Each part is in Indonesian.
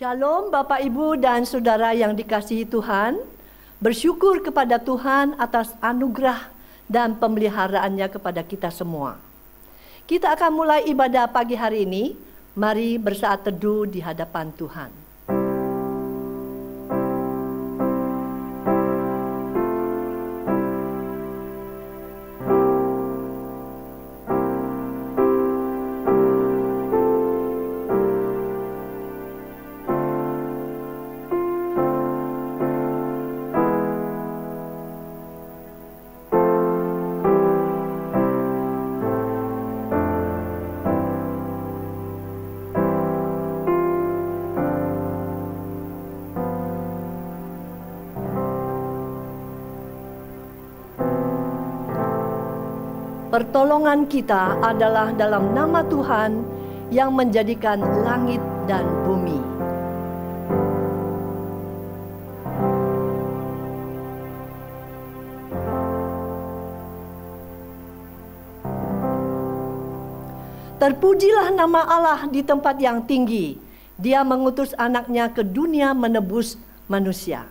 Shalom Bapak Ibu dan Saudara yang dikasihi Tuhan. Bersyukur kepada Tuhan atas anugerah dan pemeliharaannya kepada kita semua. Kita akan mulai ibadah pagi hari ini. Mari bersaat teduh di hadapan Tuhan. Pertolongan kita adalah dalam nama Tuhan yang menjadikan langit dan bumi. Terpujilah nama Allah di tempat yang tinggi. Dia mengutus anaknya ke dunia menebus manusia.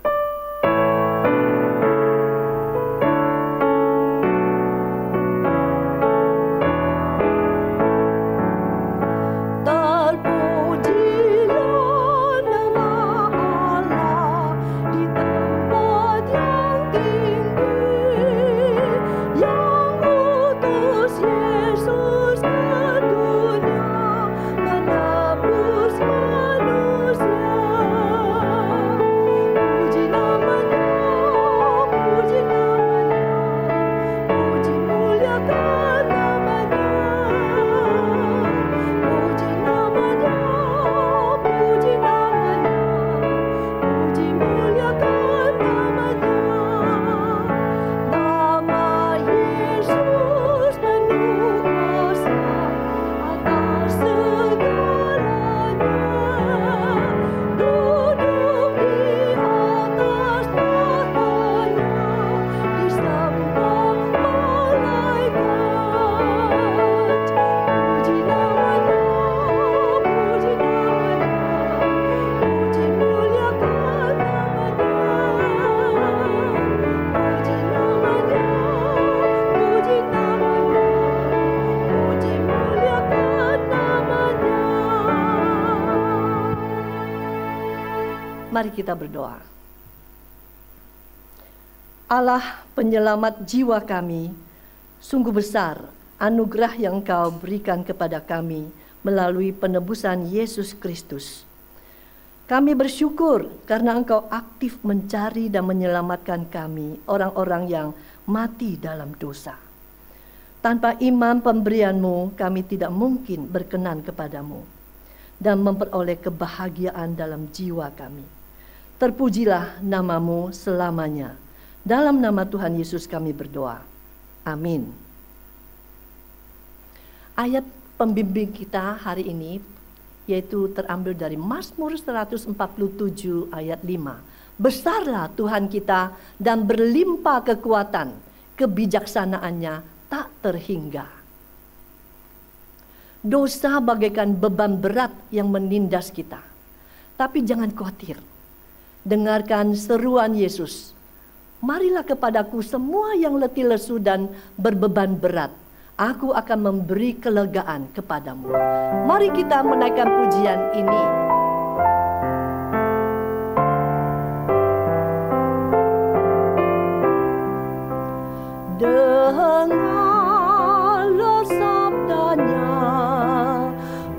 Mari kita berdoa. Allah penyelamat jiwa kami, sungguh besar anugerah yang Engkau berikan kepada kami melalui penebusan Yesus Kristus. Kami bersyukur karena Engkau aktif mencari dan menyelamatkan kami, orang-orang yang mati dalam dosa. Tanpa iman pemberian-Mu, kami tidak mungkin berkenan kepadamu dan memperoleh kebahagiaan dalam jiwa kami. Terpujilah nama-Mu selamanya. Dalam nama Tuhan Yesus kami berdoa. Amin. Ayat pembimbing kita hari ini yaitu terambil dari Mazmur 147 ayat 5. Besarlah Tuhan kita dan berlimpah kekuatan, kebijaksanaannya tak terhingga. Dosa bagaikan beban berat yang menindas kita. Tapi jangan khawatir. Dengarkan seruan Yesus. Marilah kepadaku semua yang letih lesu dan berbeban berat. Aku akan memberi kelegaan kepadamu. Mari kita menaikkan pujian ini. Dengarlah sabdanya,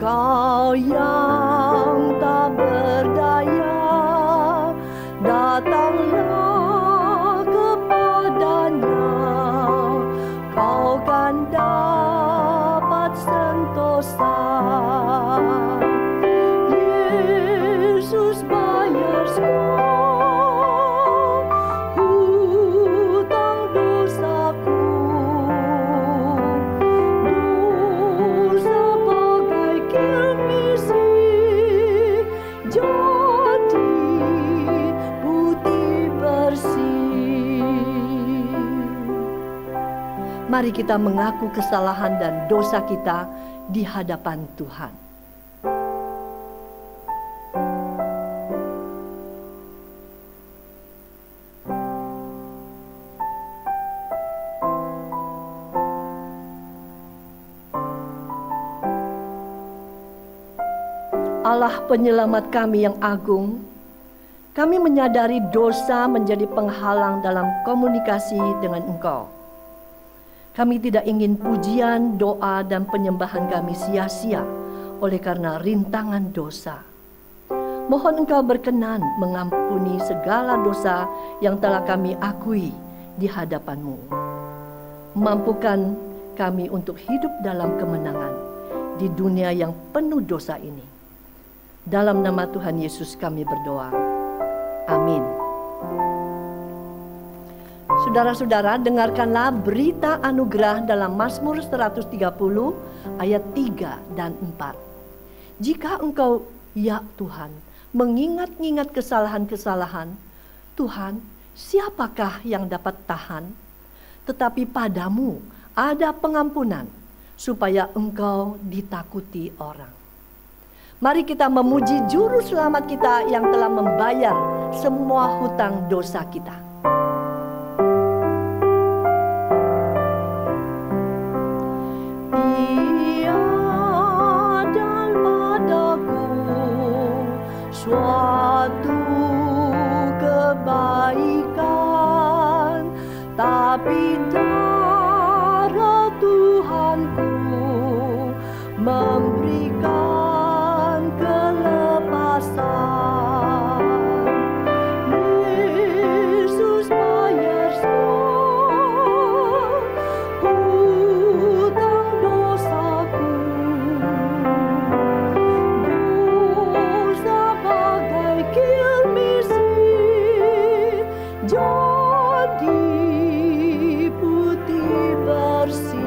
kau yang tak berdaya. Datanglah kepadanya, kau kan dapat sentosa. Yesus bayar semua hutang dosaku. Dosa bagai kirmisi jadi putih bersih. Mari kita mengaku kesalahan dan dosa kita di hadapan Tuhan. Allah penyelamat kami yang agung, kami menyadari dosa menjadi penghalang dalam komunikasi dengan Engkau. Kami tidak ingin pujian, doa, dan penyembahan kami sia-sia oleh karena rintangan dosa. Mohon Engkau berkenan mengampuni segala dosa yang telah kami akui di hadapan-Mu. Mampukan kami untuk hidup dalam kemenangan di dunia yang penuh dosa ini. Dalam nama Tuhan Yesus kami berdoa. Amin. Saudara-saudara, dengarkanlah berita anugerah dalam Mazmur 130 ayat 3 dan 4. Jika engkau, ya Tuhan, mengingat-ingat kesalahan-kesalahan, Tuhan, siapakah yang dapat tahan? Tetapi padamu ada pengampunan, supaya engkau ditakuti orang. Mari kita memuji Juru Selamat kita yang telah membayar semua hutang dosa kita. Dia dan padaku suatu kebaikan, tapi darah Tuhanku memberikan kelepasan. Yesus bayar semua hutang dosaku. Dosa bagai kirmisi jadi putih bersih.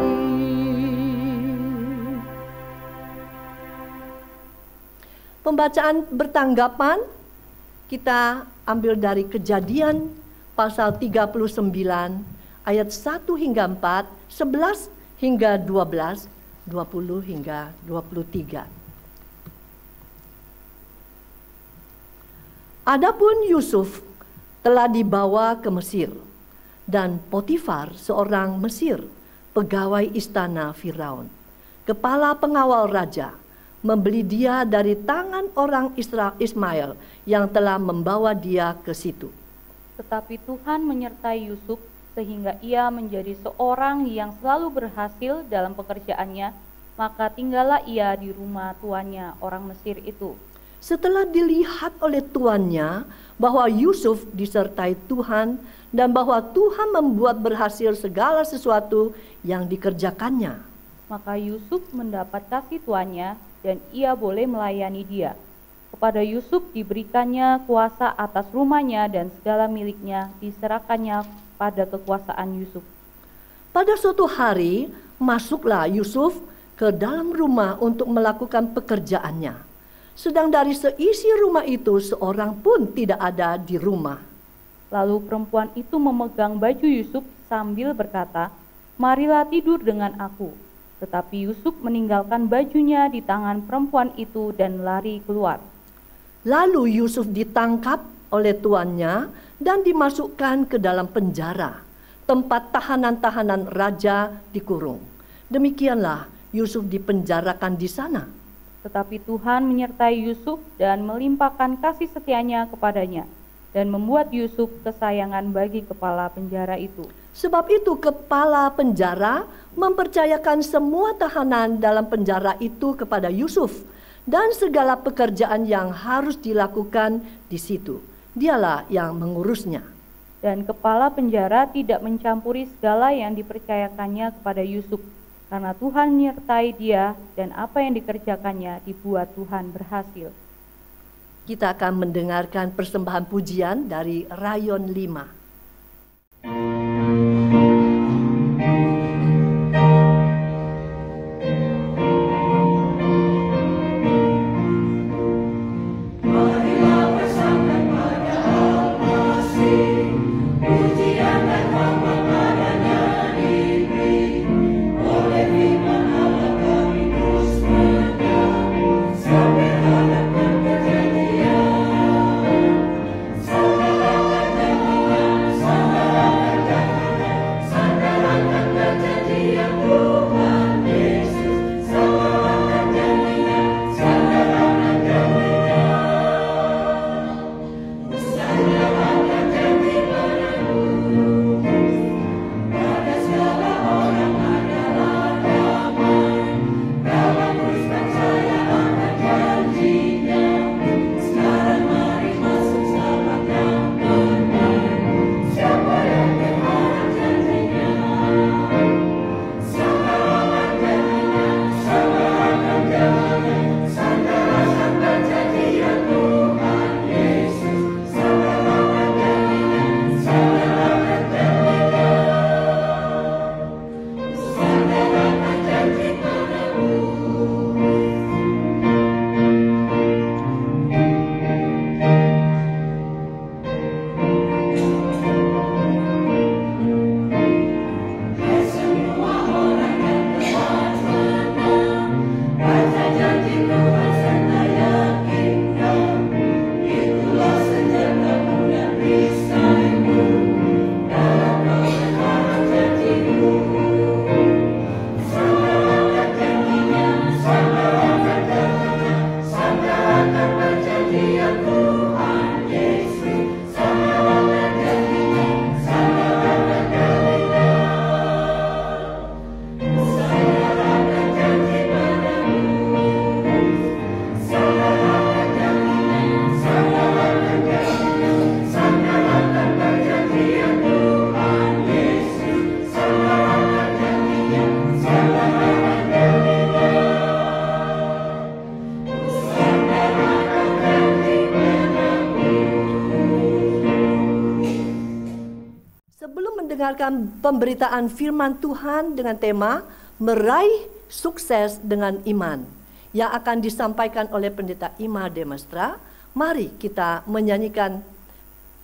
Pembacaan bertanggapan kita ambil dari Kejadian pasal 39 ayat 1 hingga 4, 11 hingga 12, 20 hingga 23. Adapun Yusuf telah dibawa ke Mesir, dan Potifar seorang Mesir, pegawai istana Firaun, kepala pengawal raja, membeli dia dari tangan orang Ismail yang telah membawa dia ke situ. Tetapi Tuhan menyertai Yusuf sehingga ia menjadi seorang yang selalu berhasil dalam pekerjaannya, maka tinggallah ia di rumah tuannya orang Mesir itu. Setelah dilihat oleh tuannya bahwa Yusuf disertai Tuhan dan bahwa Tuhan membuat berhasil segala sesuatu yang dikerjakannya, maka Yusuf mendapat kasih tuannya dan ia boleh melayani dia. Kepada Yusuf diberikannya kuasa atas rumahnya dan segala miliknya diserahkannya pada kekuasaan Yusuf. Pada suatu hari masuklah Yusuf ke dalam rumah untuk melakukan pekerjaannya. Sedang dari seisi rumah itu seorang pun tidak ada di rumah. Lalu perempuan itu memegang baju Yusuf sambil berkata, "Marilah tidur dengan aku." Tetapi Yusuf meninggalkan bajunya di tangan perempuan itu dan lari keluar. Lalu Yusuf ditangkap oleh tuannya dan dimasukkan ke dalam penjara, tempat tahanan-tahanan raja dikurung. Demikianlah Yusuf dipenjarakan di sana. Tetapi Tuhan menyertai Yusuf dan melimpahkan kasih setianya kepadanya, dan membuat Yusuf kesayangan bagi kepala penjara itu. Sebab itu kepala penjara mempercayakan semua tahanan dalam penjara itu kepada Yusuf dan segala pekerjaan yang harus dilakukan di situ. Dialah yang mengurusnya. Dan kepala penjara tidak mencampuri segala yang dipercayakannya kepada Yusuf, karena Tuhan menyertai dia dan apa yang dikerjakannya dibuat Tuhan berhasil. Kita akan mendengarkan persembahan pujian dari Rayon 5. Sampai mendengarkan pemberitaan firman Tuhan dengan tema Meraih Sukses dengan Iman yang akan disampaikan oleh Pendeta Ima Demestra. Mari kita menyanyikan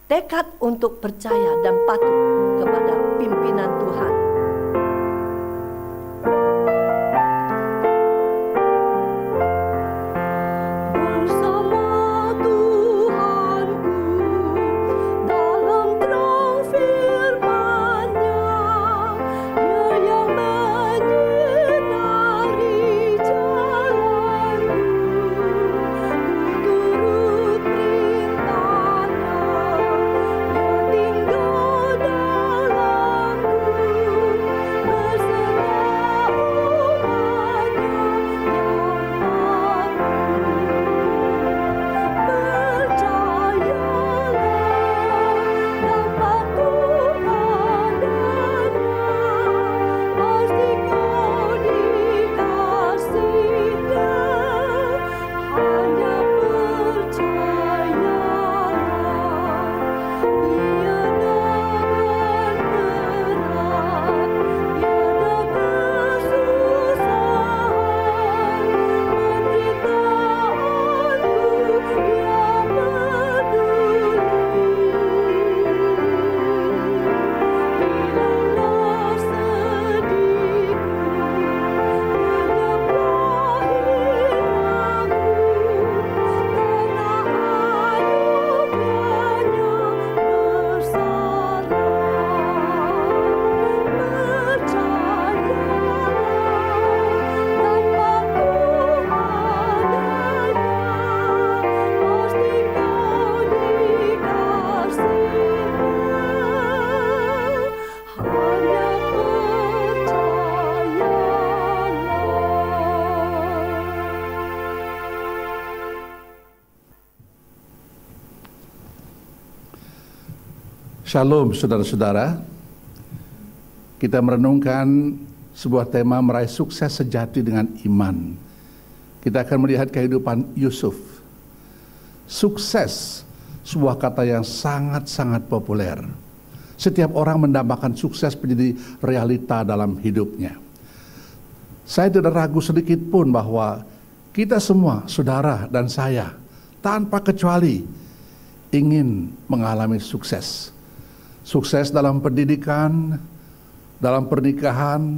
tekad untuk percaya dan patuh kepada pimpinan Tuhan. Shalom saudara-saudara, kita merenungkan sebuah tema meraih sukses sejati dengan iman. Kita akan melihat kehidupan Yusuf. Sukses, sebuah kata yang sangat-sangat populer. Setiap orang mendambakan sukses menjadi realita dalam hidupnya. Saya tidak ragu sedikit pun bahwa kita semua, saudara dan saya, tanpa kecuali ingin mengalami sukses. Sukses dalam pendidikan, dalam pernikahan,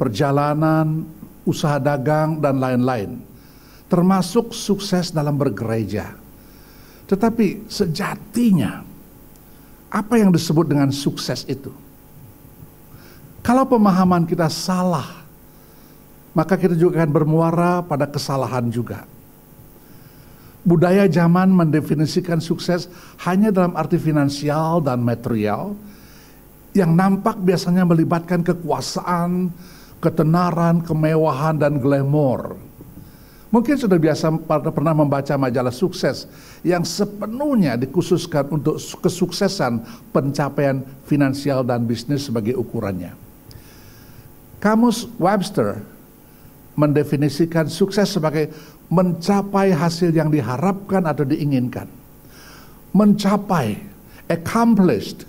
perjalanan, usaha dagang, dan lain-lain. Termasuk sukses dalam bergereja. Tetapi sejatinya, apa yang disebut dengan sukses itu? Kalau pemahaman kita salah, maka kita juga akan bermuara pada kesalahan juga. Budaya zaman mendefinisikan sukses hanya dalam arti finansial dan material yang nampak biasanya melibatkan kekuasaan, ketenaran, kemewahan, dan glamor. Mungkin sudah biasa pernah membaca majalah sukses yang sepenuhnya dikhususkan untuk kesuksesan pencapaian finansial dan bisnis sebagai ukurannya. Kamus Webster mendefinisikan sukses sebagai mencapai hasil yang diharapkan atau diinginkan. Mencapai, accomplished,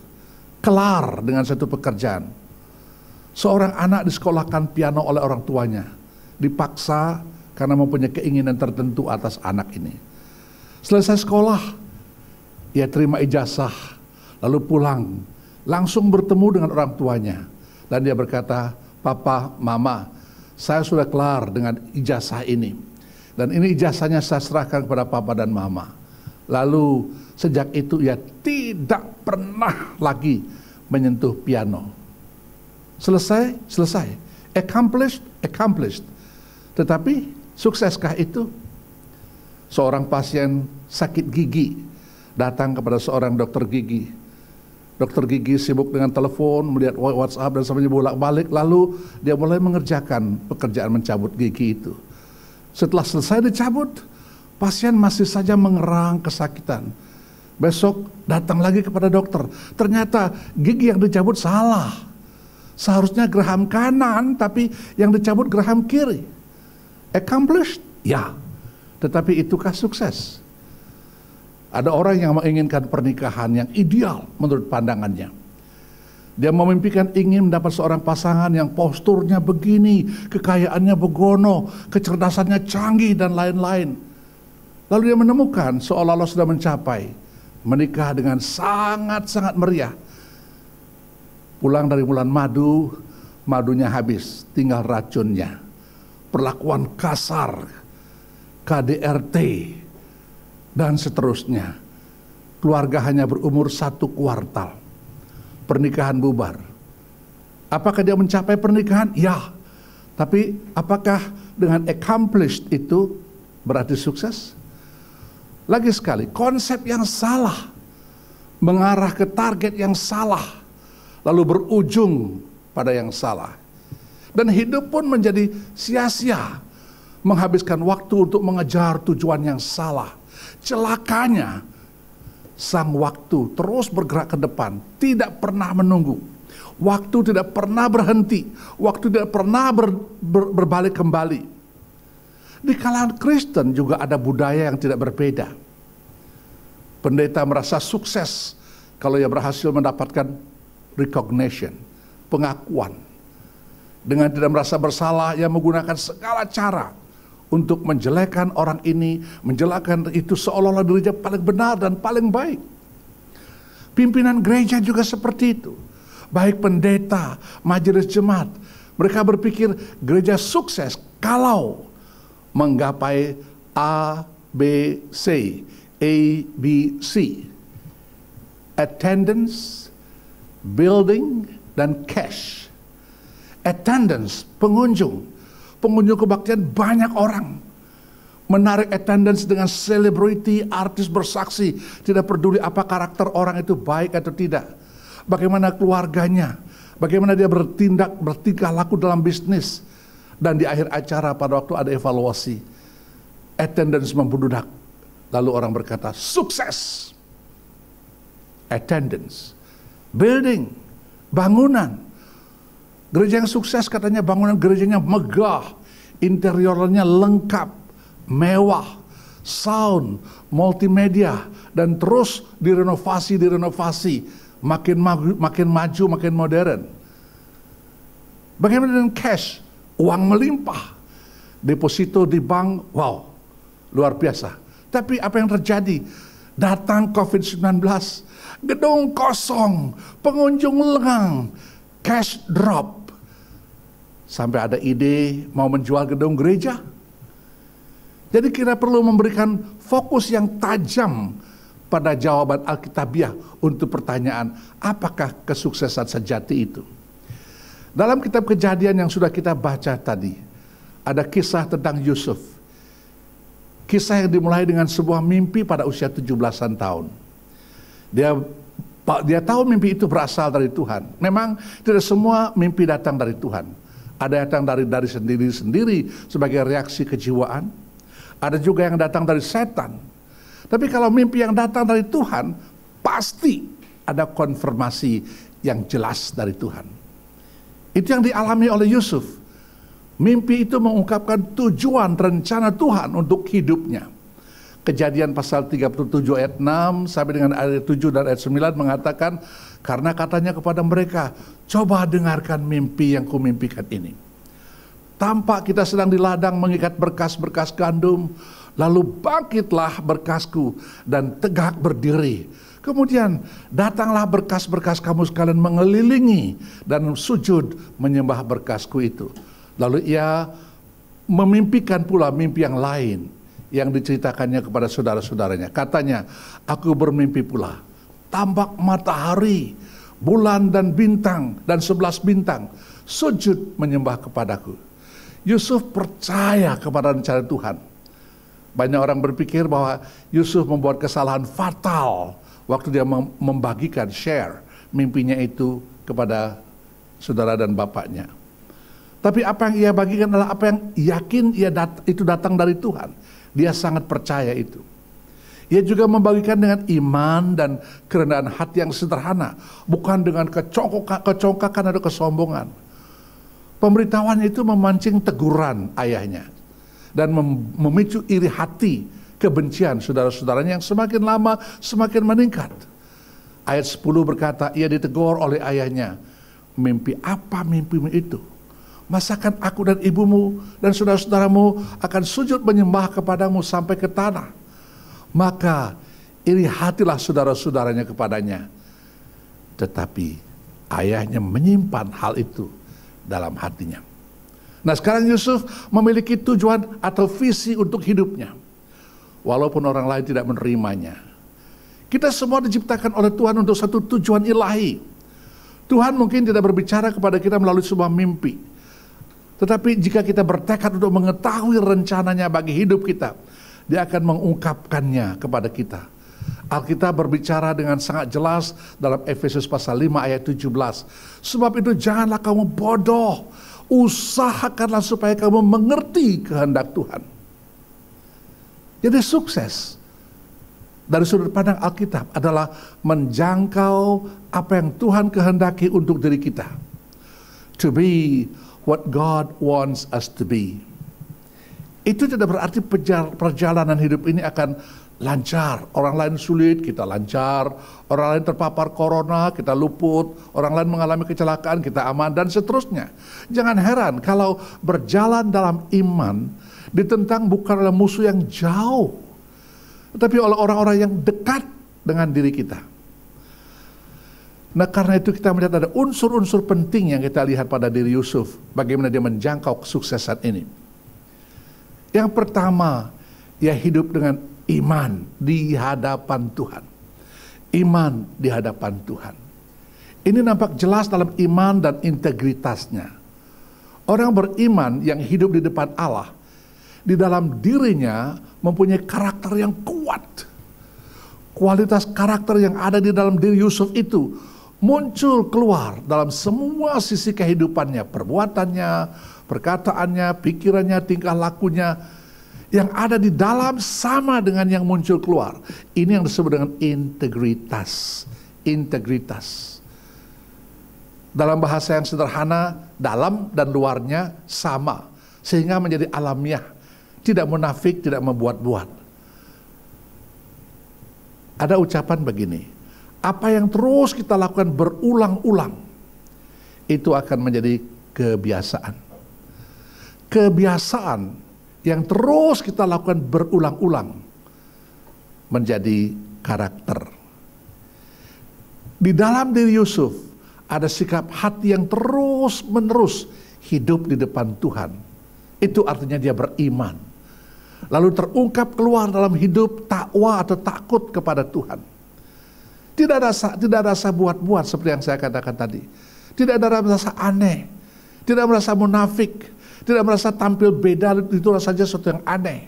kelar dengan satu pekerjaan. Seorang anak disekolahkan piano oleh orang tuanya, dipaksa karena mempunyai keinginan tertentu atas anak ini. Selesai sekolah, ia terima ijazah, lalu pulang, langsung bertemu dengan orang tuanya. Dan dia berkata, "Papa, Mama, saya sudah kelar dengan ijazah ini. Dan ini ijazahnya saya serahkan kepada Papa dan Mama." Lalu sejak itu ia tidak pernah lagi menyentuh piano. Selesai, selesai. Accomplished, accomplished. Tetapi sukseskah itu? Seorang pasien sakit gigi datang kepada seorang dokter gigi. Dokter gigi sibuk dengan telepon, melihat WhatsApp dan sebagainya bolak-balik. Lalu dia mulai mengerjakan pekerjaan mencabut gigi itu. Setelah selesai dicabut, pasien masih saja mengerang kesakitan. Besok datang lagi kepada dokter. Ternyata gigi yang dicabut salah. Seharusnya geraham kanan, tapi yang dicabut geraham kiri. Accomplished? Ya. Tetapi itukah sukses? Ada orang yang menginginkan pernikahan yang ideal menurut pandangannya. Dia memimpikan ingin mendapat seorang pasangan yang posturnya begini, kekayaannya begono, kecerdasannya canggih dan lain-lain. Lalu dia menemukan seolah-olah sudah mencapai, menikah dengan sangat-sangat meriah. Pulang dari bulan madu, madunya habis, tinggal racunnya. Perlakuan kasar, KDRT, dan seterusnya. Keluarga hanya berumur 1 kuartal. Pernikahan bubar. Apakah dia mencapai pernikahan? Ya. Tapi apakah dengan accomplished itu berarti sukses? Lagi sekali, konsep yang salah mengarah ke target yang salah, lalu berujung pada yang salah. Dan hidup pun menjadi sia-sia, menghabiskan waktu untuk mengejar tujuan yang salah. Celakanya, sang waktu terus bergerak ke depan, tidak pernah menunggu. Waktu tidak pernah berhenti, waktu tidak pernah berbalik kembali. Di kalangan Kristen juga ada budaya yang tidak berbeda. Pendeta merasa sukses kalau ia berhasil mendapatkan recognition, pengakuan. Dengan tidak merasa bersalah, ia menggunakan segala cara untuk menjelekkan orang ini, menjelekkan itu seolah-olah dirinya paling benar dan paling baik. Pimpinan gereja juga seperti itu. Baik pendeta, majelis jemaat, mereka berpikir gereja sukses kalau menggapai A, B, C, attendance, building, dan cash. Attendance, pengunjung kebaktian banyak orang. Menarik attendance dengan selebriti, artis bersaksi, tidak peduli apa karakter orang itu baik atau tidak. Bagaimana keluarganya, bagaimana dia bertingkah laku dalam bisnis. Dan di akhir acara pada waktu ada evaluasi, attendance membludak. Lalu orang berkata, sukses. Attendance, building, bangunan. Gereja yang sukses katanya bangunan gerejanya megah, interiornya lengkap, mewah, sound, multimedia, dan terus direnovasi, makin maju, makin modern. Bagaimana dengan cash? Uang melimpah, deposito di bank, wow, luar biasa. Tapi apa yang terjadi? Datang COVID-19, gedung kosong, pengunjung lengang, cash drop. Sampai ada ide mau menjual gedung gereja. Jadi kita perlu memberikan fokus yang tajam pada jawaban Alkitabiah untuk pertanyaan, apakah kesuksesan sejati itu? Dalam kitab Kejadian yang sudah kita baca tadi, ada kisah tentang Yusuf. Kisah yang dimulai dengan sebuah mimpi pada usia 17-an tahun. Dia tahu mimpi itu berasal dari Tuhan. Memang tidak semua mimpi datang dari Tuhan. Ada yang datang dari sendiri sebagai reaksi kejiwaan. Ada juga yang datang dari setan. Tapi kalau mimpi yang datang dari Tuhan, pasti ada konfirmasi yang jelas dari Tuhan. Itu yang dialami oleh Yusuf. Mimpi itu mengungkapkan tujuan rencana Tuhan untuk hidupnya. Kejadian pasal 37 ayat 6 sampai dengan ayat 7 dan ayat 9 mengatakan, karena katanya kepada mereka, coba dengarkan mimpi yang kumimpikan ini. Tampak kita sedang di ladang mengikat berkas-berkas gandum, lalu bangkitlah berkasku dan tegak berdiri. Kemudian datanglah berkas-berkas kamu sekalian mengelilingi dan sujud menyembah berkasku itu. Lalu ia memimpikan pula mimpi yang lain yang diceritakannya kepada saudara-saudaranya. Katanya, aku bermimpi pula, tampak matahari, bulan dan bintang dan 11 bintang sujud menyembah kepadaku. Yusuf percaya kepada rencana Tuhan. Banyak orang berpikir bahwa Yusuf membuat kesalahan fatal waktu dia membagikan, share mimpinya itu kepada saudara dan bapaknya. Tapi apa yang ia bagikan adalah apa yang yakin itu datang dari Tuhan. Dia sangat percaya itu. Ia juga membagikan dengan iman dan kerendahan hati yang sederhana, bukan dengan kecongkakan atau kesombongan. Pemberitahuan itu memancing teguran ayahnya dan memicu iri hati, kebencian saudara-saudaranya yang semakin lama semakin meningkat. Ayat 10 berkata, ia ditegur oleh ayahnya, mimpi. Apa mimpimu itu? Masakan aku dan ibumu dan saudara-saudaramu akan sujud menyembah kepadamu sampai ke tanah? Maka iri hatilah saudara-saudaranya kepadanya. Tetapi ayahnya menyimpan hal itu dalam hatinya. Nah, sekarang Yusuf memiliki tujuan atau visi untuk hidupnya. Walaupun orang lain tidak menerimanya. Kita semua diciptakan oleh Tuhan untuk satu tujuan ilahi. Tuhan mungkin tidak berbicara kepada kita melalui sebuah mimpi. Tetapi jika kita bertekad untuk mengetahui rencananya bagi hidup kita, Dia akan mengungkapkannya kepada kita. Alkitab berbicara dengan sangat jelas dalam Efesus pasal 5 ayat 17. Sebab itu janganlah kamu bodoh, usahakanlah supaya kamu mengerti kehendak Tuhan. Jadi sukses dari sudut pandang Alkitab adalah menjangkau apa yang Tuhan kehendaki untuk diri kita. To be what God wants us to be. Itu tidak berarti perjalanan hidup ini akan lancar. Orang lain sulit, kita lancar. Orang lain terpapar corona, kita luput. Orang lain mengalami kecelakaan, kita aman, dan seterusnya. Jangan heran kalau berjalan dalam iman ditentang bukan oleh musuh yang jauh, tetapi oleh orang-orang yang dekat dengan diri kita. Nah, karena itu kita melihat ada unsur-unsur penting yang kita lihat pada diri Yusuf, bagaimana dia menjangkau kesuksesan ini. Yang pertama, ia hidup dengan iman di hadapan Tuhan. Iman di hadapan Tuhan. Ini nampak jelas dalam iman dan integritasnya. Orang beriman yang hidup di depan Allah, di dalam dirinya mempunyai karakter yang kuat. Kualitas karakter yang ada di dalam diri Yusuf itu muncul keluar dalam semua sisi kehidupannya, perbuatannya, perkataannya, pikirannya, tingkah lakunya. Yang ada di dalam sama dengan yang muncul keluar. Ini yang disebut dengan integritas. Integritas. Dalam bahasa yang sederhana, dalam dan luarnya sama. Sehingga menjadi alamiah. Tidak munafik, tidak membuat-buat. Ada ucapan begini, apa yang terus kita lakukan berulang-ulang, itu akan menjadi kebiasaan. Kebiasaan yang terus kita lakukan berulang-ulang menjadi karakter. Di dalam diri Yusuf ada sikap hati yang terus-menerus hidup di depan Tuhan. Itu artinya dia beriman. Lalu terungkap keluar dalam hidup takwa atau takut kepada Tuhan. Tidak ada rasa buat-buat seperti yang saya katakan tadi. Tidak ada rasa aneh. Tidak merasa munafik. Tidak merasa tampil beda, itu saja sesuatu yang aneh.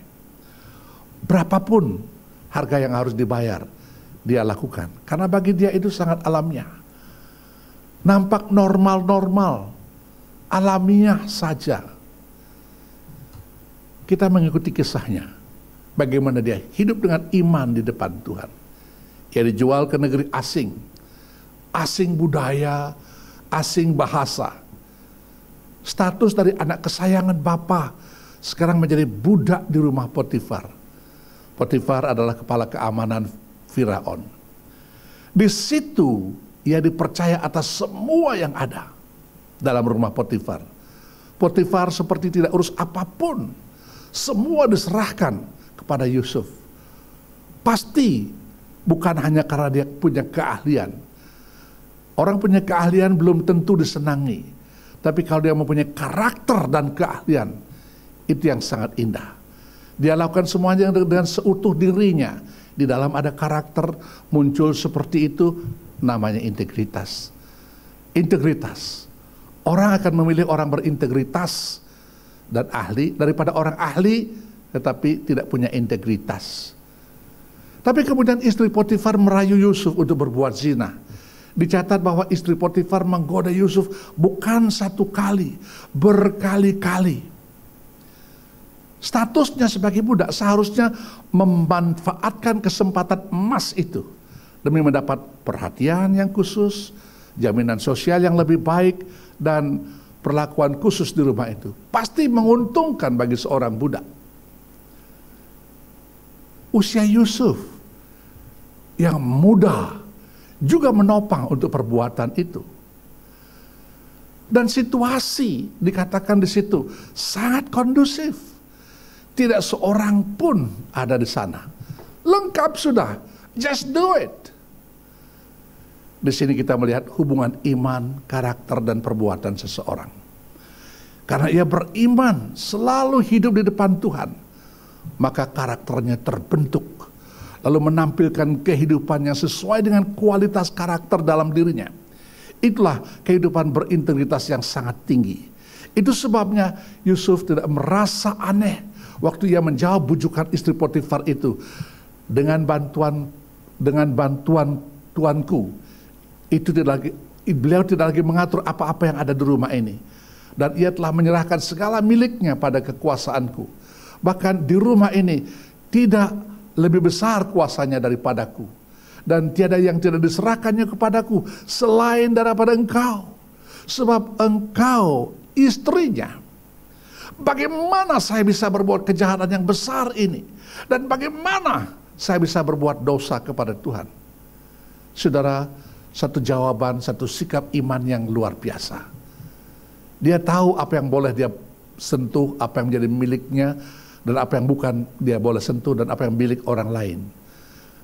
Berapapun harga yang harus dibayar, dia lakukan. Karena bagi dia itu sangat alamiah. Nampak normal-normal, alamiah saja. Kita mengikuti kisahnya. Bagaimana dia hidup dengan iman di depan Tuhan. Ia dijual ke negeri asing. Asing budaya, asing bahasa. Status dari anak kesayangan Bapa sekarang menjadi budak di rumah Potifar. Potifar adalah kepala keamanan Firaun. Di situ ia dipercaya atas semua yang ada dalam rumah Potifar. Potifar seperti tidak urus apapun. Semua diserahkan kepada Yusuf. Pasti bukan hanya karena dia punya keahlian. Orang punya keahlian belum tentu disenangi. Tapi kalau dia mempunyai karakter dan keahlian, itu yang sangat indah. Dia lakukan semuanya dengan seutuh dirinya. Di dalam ada karakter muncul seperti itu, namanya integritas. Integritas. Orang akan memilih orang berintegritas dan ahli daripada orang ahli tetapi tidak punya integritas. Tapi kemudian istri Potifar merayu Yusuf untuk berbuat zina. Dicatat bahwa istri Potifar menggoda Yusuf bukan satu kali, berkali-kali. Statusnya sebagai budak seharusnya memanfaatkan kesempatan emas itu demi mendapat perhatian yang khusus, jaminan sosial yang lebih baik, dan perlakuan khusus di rumah itu. Pasti menguntungkan bagi seorang budak. Usia Yusuf yang muda juga menopang untuk perbuatan itu. Dan situasi dikatakan di situ sangat kondusif. Tidak seorang pun ada di sana. Lengkap sudah. Just do it. Di sini kita melihat hubungan iman, karakter, dan perbuatan seseorang. Karena ia beriman, selalu hidup di depan Tuhan, maka karakternya terbentuk, lalu menampilkan kehidupan yang sesuai dengan kualitas karakter dalam dirinya. Itulah kehidupan berintegritas yang sangat tinggi. Itu sebabnya Yusuf tidak merasa aneh waktu ia menjawab bujukan istri Potifar itu, dengan bantuan tuanku. Beliau tidak lagi mengatur apa-apa yang ada di rumah ini. Dan ia telah menyerahkan segala miliknya pada kekuasaanku. Bahkan di rumah ini tidak lebih besar kuasanya daripadaku. Dan tiada yang tidak diserahkannya kepadaku selain daripada engkau. Sebab engkau istrinya. Bagaimana saya bisa berbuat kejahatan yang besar ini? Dan bagaimana saya bisa berbuat dosa kepada Tuhan? Saudara, satu jawaban, satu sikap iman yang luar biasa. Dia tahu apa yang boleh dia sentuh, apa yang menjadi miliknya, dan apa yang bukan dia boleh sentuh, dan apa yang milik orang lain.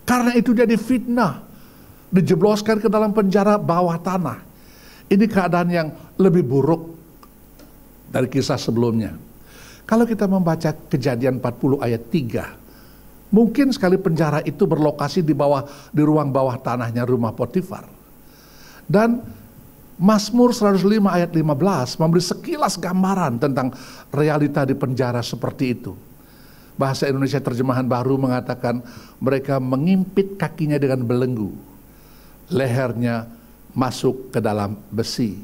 Karena itu dia difitnah, dijebloskan ke dalam penjara bawah tanah. Ini keadaan yang lebih buruk dari kisah sebelumnya. Kalau kita membaca Kejadian 40 ayat 3, mungkin sekali penjara itu berlokasi di ruang bawah tanahnya rumah Potifar. Dan Mazmur 105 ayat 15 memberi sekilas gambaran tentang realita di penjara seperti itu. Bahasa Indonesia terjemahan baru mengatakan mereka mengimpit kakinya dengan belenggu, lehernya masuk ke dalam besi.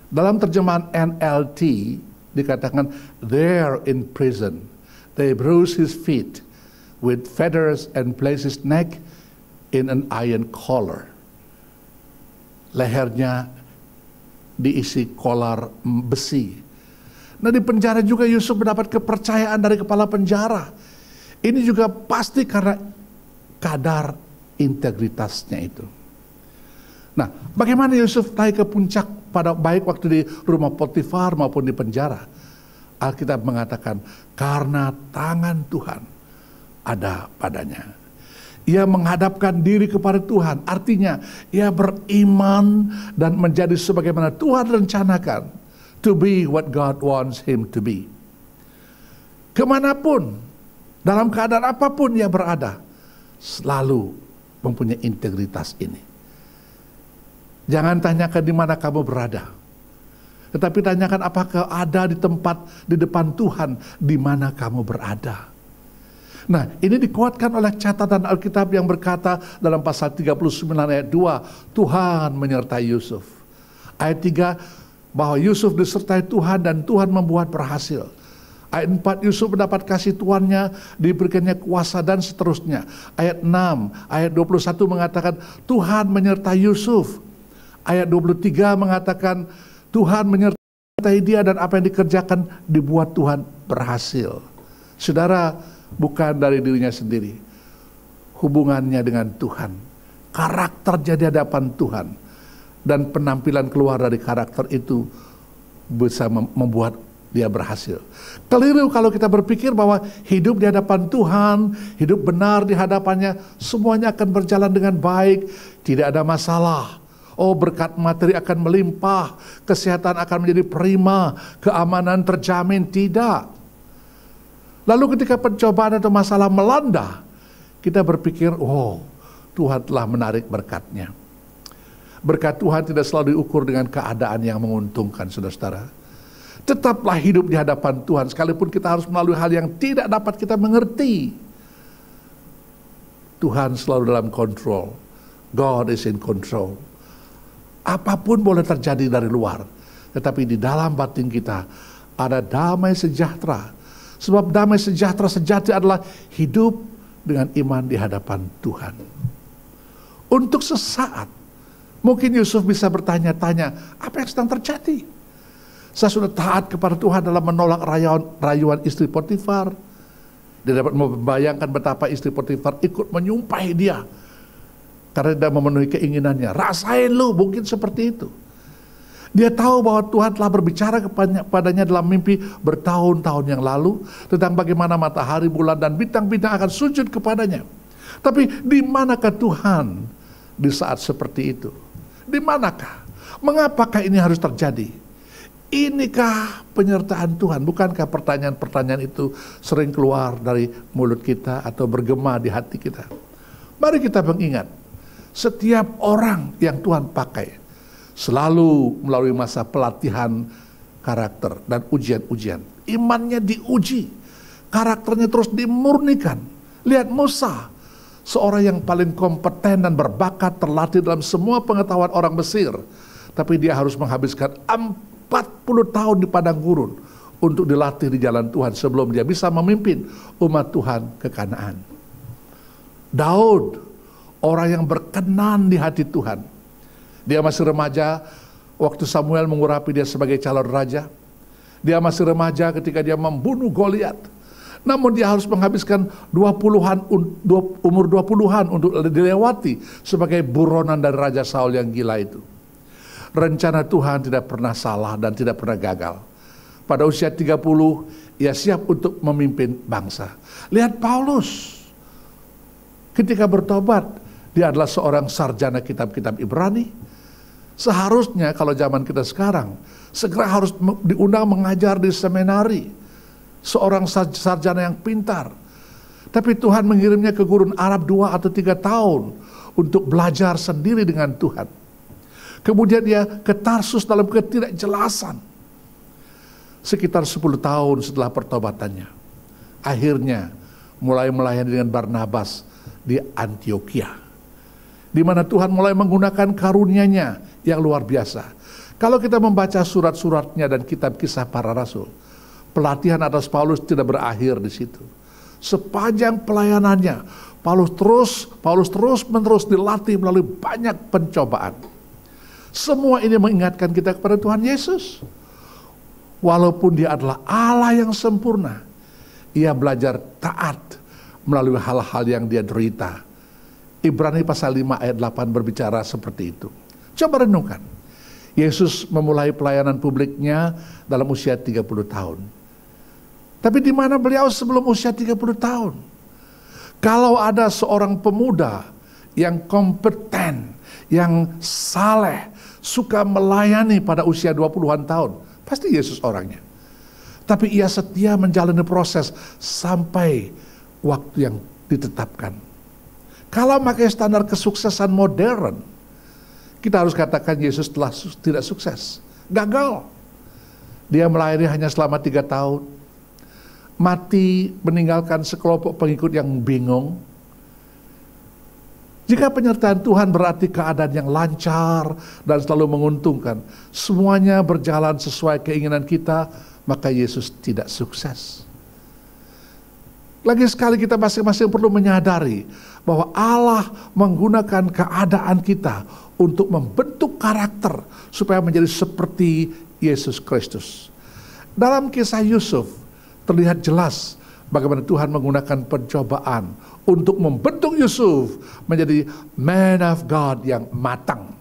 Dalam terjemahan NLT dikatakan, there in prison they bruise his feet with fetters and place his neck in an iron collar. Lehernya diisi kolar besi. Nah, di penjara juga Yusuf mendapat kepercayaan dari kepala penjara. Ini juga pasti karena kadar integritasnya itu. Nah, bagaimana Yusuf naik ke puncak pada baik waktu di rumah Potifar maupun di penjara? Alkitab mengatakan karena tangan Tuhan ada padanya. Ia menghadapkan diri kepada Tuhan. Artinya, ia beriman dan menjadi sebagaimana Tuhan rencanakan. To be what God wants him to be. Kemanapun, dalam keadaan apapun ia berada, selalu mempunyai integritas ini. Jangan tanyakan di mana kamu berada. Tetapi tanyakan apakah ada di tempat di depan Tuhan di mana kamu berada. Nah, ini dikuatkan oleh catatan Alkitab yang berkata dalam pasal 39 ayat 2, Tuhan menyertai Yusuf. Ayat 3, bahwa Yusuf disertai Tuhan dan Tuhan membuat berhasil. Ayat 4, Yusuf mendapat kasih tuannya, diberikannya kuasa dan seterusnya. Ayat 6, ayat 21 mengatakan Tuhan menyertai Yusuf. Ayat 23 mengatakan Tuhan menyertai dia dan apa yang dikerjakan dibuat Tuhan berhasil. Saudara, bukan dari dirinya sendiri, hubungannya dengan Tuhan, karakternya di hadapan Tuhan, dan penampilan keluar dari karakter itu bisa membuat dia berhasil. Keliru kalau kita berpikir bahwa hidup di hadapan Tuhan, hidup benar di hadapannya, semuanya akan berjalan dengan baik, tidak ada masalah. Oh, berkat materi akan melimpah, kesehatan akan menjadi prima, keamanan terjamin. Tidak. Lalu ketika pencobaan atau masalah melanda, kita berpikir, oh, Tuhan telah menarik berkatnya. Berkat Tuhan tidak selalu diukur dengan keadaan yang menguntungkan, saudara-saudara. Tetaplah hidup di hadapan Tuhan, sekalipun kita harus melalui hal yang tidak dapat kita mengerti. Tuhan selalu dalam kontrol. God is in control. Apapun boleh terjadi dari luar, tetapi di dalam batin kita ada damai sejahtera. Sebab damai sejahtera sejati adalah hidup dengan iman di hadapan Tuhan. Untuk sesaat, mungkin Yusuf bisa bertanya-tanya, apa yang sedang terjadi? Saya sudah taat kepada Tuhan dalam menolak rayuan istri Potifar. Dia dapat membayangkan betapa istri Potifar ikut menyumpahi dia karena dia memenuhi keinginannya. Rasain lu, mungkin seperti itu. Dia tahu bahwa Tuhan telah berbicara kepadanya dalam mimpi bertahun-tahun yang lalu tentang bagaimana matahari, bulan, dan bintang-bintang akan sujud kepadanya. Tapi di manakah Tuhan di saat seperti itu? Di manakah? Mengapakah ini harus terjadi? Inikah penyertaan Tuhan? Bukankah pertanyaan-pertanyaan itu sering keluar dari mulut kita atau bergema di hati kita? Mari kita mengingat, setiap orang yang Tuhan pakai selalu melalui masa pelatihan karakter dan ujian-ujian. Imannya diuji, karakternya terus dimurnikan. Lihat Musa, seorang yang paling kompeten dan berbakat, terlatih dalam semua pengetahuan orang Mesir. Tapi dia harus menghabiskan 40 tahun di padang gurun untuk dilatih di jalan Tuhan sebelum dia bisa memimpin umat Tuhan ke Kanaan. Daud, orang yang berkenan di hati Tuhan. Dia masih remaja waktu Samuel mengurapi dia sebagai calon raja. Dia masih remaja ketika dia membunuh Goliat. Namun dia harus menghabiskan umur 20-an untuk dilewati sebagai buronan dari Raja Saul yang gila itu. Rencana Tuhan tidak pernah salah dan tidak pernah gagal. Pada usia 30, ia siap untuk memimpin bangsa. Lihat Paulus. Ketika bertobat, dia adalah seorang sarjana kitab-kitab Ibrani. Seharusnya kalau zaman kita sekarang, segera harus diundang mengajar di seminari. Seorang sarjana yang pintar. Tapi Tuhan mengirimnya ke gurun Arab 2 atau 3 tahun untuk belajar sendiri dengan Tuhan. Kemudian dia ke Tarsus dalam ketidakjelasan. Sekitar 10 tahun setelah pertobatannya, akhirnya mulai melayani dengan Barnabas di Antioquia, di mana Tuhan mulai menggunakan karunia-Nya yang luar biasa. Kalau kita membaca surat-suratnya dan kitab kisah para rasul, pelatihan atas Paulus tidak berakhir di situ. Sepanjang pelayanannya, Paulus terus menerus dilatih melalui banyak pencobaan. Semua ini mengingatkan kita kepada Tuhan Yesus. Walaupun dia adalah Allah yang sempurna, ia belajar taat melalui hal-hal yang dia derita. Ibrani pasal 5 ayat 8 berbicara seperti itu. Coba renungkan. Yesus memulai pelayanan publiknya dalam usia 30 tahun. Tapi di mana beliau sebelum usia 30 tahun? Kalau ada seorang pemuda yang kompeten, yang saleh, suka melayani pada usia 20-an tahun, pasti Yesus orangnya. Tapi ia setia menjalani proses sampai waktu yang ditetapkan. Kalau pakai standar kesuksesan modern, kita harus katakan Yesus telah tidak sukses, gagal. Dia melayani hanya selama 3 tahun, mati meninggalkan sekelompok pengikut yang bingung. Jika penyertaan Tuhan berarti keadaan yang lancar dan selalu menguntungkan, semuanya berjalan sesuai keinginan kita, maka Yesus tidak sukses. Lagi sekali kita masing-masing perlu menyadari bahwa Allah menggunakan keadaan kita untuk membentuk karakter supaya menjadi seperti Yesus Kristus. Dalam kisah Yusuf terlihat jelas bagaimana Tuhan menggunakan pencobaan untuk membentuk Yusuf menjadi man of God yang matang,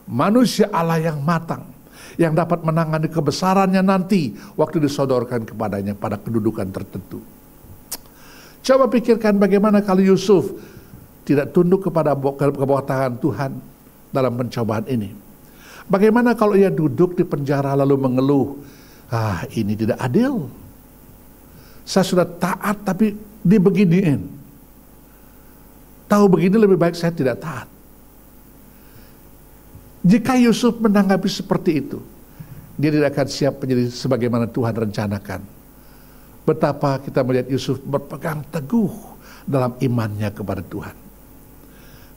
manusia Allah yang matang, yang dapat menangani kebesarannya nanti waktu disodorkan kepadanya pada kedudukan tertentu. Coba pikirkan bagaimana kalau Yusuf tidak tunduk ke bawah tangan Tuhan dalam pencobaan ini. Bagaimana kalau ia duduk di penjara lalu mengeluh, ini tidak adil. Saya sudah taat tapi dibeginiin. Tahu begini lebih baik saya tidak taat. Jika Yusuf menanggapi seperti itu, dia tidak akan siap menjadi sebagaimana Tuhan rencanakan. Betapa kita melihat Yusuf berpegang teguh dalam imannya kepada Tuhan.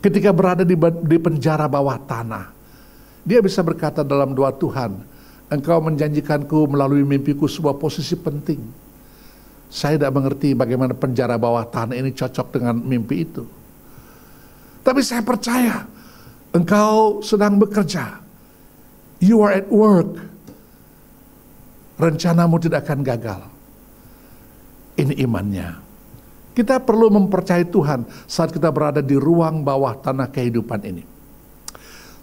Ketika berada di penjara bawah tanah, dia bisa berkata dalam doa, Tuhan, Engkau menjanjikanku melalui mimpiku sebuah posisi penting. Saya tidak mengerti bagaimana penjara bawah tanah ini cocok dengan mimpi itu. Tapi saya percaya Engkau sedang bekerja. You are at work. Rencanamu tidak akan gagal. Ini imannya. Kita perlu mempercayai Tuhan saat kita berada di ruang bawah tanah kehidupan ini.